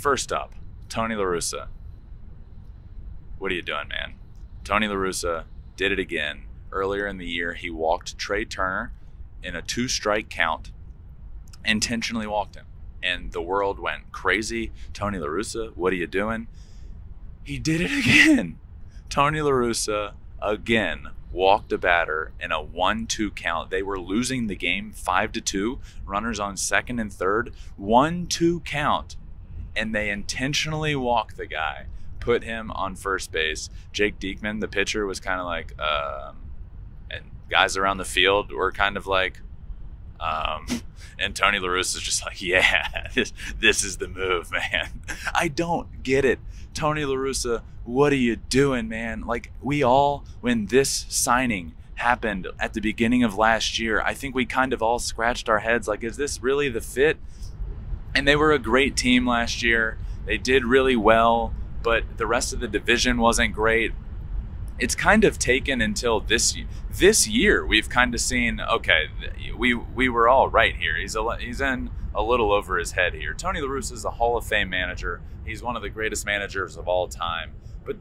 First up, Tony La Russa. What are you doing, man? Tony La Russa did it again. Earlier in the year, he walked Trey Turner in a 2-strike count, intentionally walked him. And the world went crazy. Tony La Russa, what are you doing? He did it again. Tony La Russa, again, walked a batter in a 1-2 count. They were losing the game 5-2, runners on second and third, 1-2 count. And they intentionally walked the guy, put him on first base. Jake Diekman, the pitcher, was kind of like, and guys around the field were kind of like, and Tony La Russa is just like, yeah, this is the move, man. I don't get it. Tony La Russa, what are you doing, man? Like, we all, when this signing happened at the beginning of last year, I think we kind of all scratched our heads like, is this really the fit? And they were a great team last year. They did really well, but the rest of the division wasn't great. It's kind of taken until this year we've kind of seen, okay, we were all right here. He's in a little over his head here. Tony La Russa is a Hall of Fame manager. He's one of the greatest managers of all time. But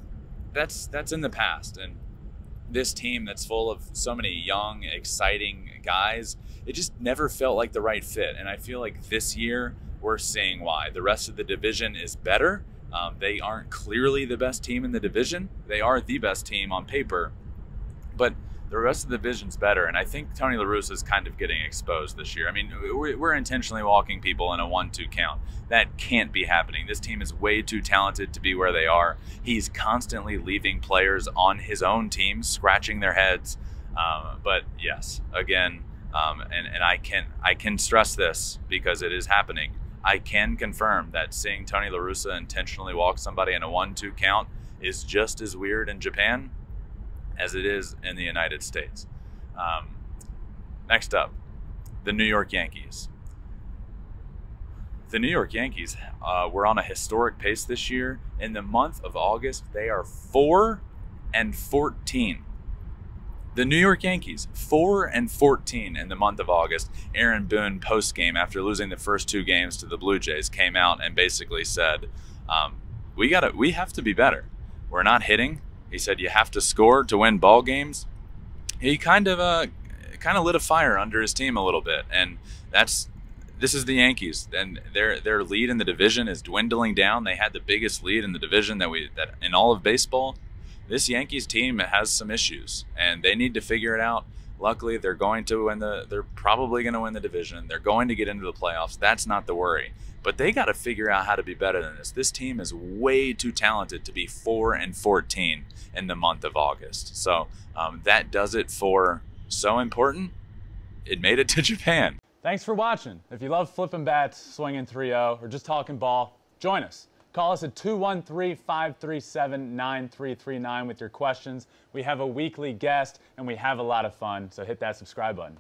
that's in the past. And this team that's full of so many young, exciting guys, it just never felt like the right fit. And I feel like this year we're seeing why. The rest of the division is better. They aren't clearly the best team in the division. They are the best team on paper, but the rest of the division's better. And I think Tony La Russa is kind of getting exposed this year. I mean, we're intentionally walking people in a 1-2 count. That can't be happening. This team is way too talented to be where they are. He's constantly leaving players on his own team, scratching their heads. But yes, again, and I can stress this because it is happening. I can confirm that seeing Tony La Russa intentionally walk somebody in a 1-2 count is just as weird in Japan as it is in the United States. Next up, the New York Yankees. The New York Yankees were on a historic pace this year. In the month of August, they are 4-14. The New York Yankees, 4-14 in the month of August. Aaron Boone, post-game, after losing the first 2 games to the Blue Jays, came out and basically said, we have to be better. We're not hitting. He said you have to score to win ball games. He kind of lit a fire under his team a little bit, and this is the Yankees, and their lead in the division is dwindling down. They had the biggest lead in the division that in all of baseball. This Yankees team has some issues, and they need to figure it out. Luckily, they're probably going to win the division. They're going to get into the playoffs. That's not the worry. But they got to figure out how to be better than this. This team is way too talented to be 4-14 in the month of August. So that does it for So Important. It made it to Japan. Thanks for watching. If you love flipping bats, swinging 3-0, or just talking ball, join us. Call us at 213-537-9339 with your questions. We have a weekly guest, and we have a lot of fun, so hit that subscribe button.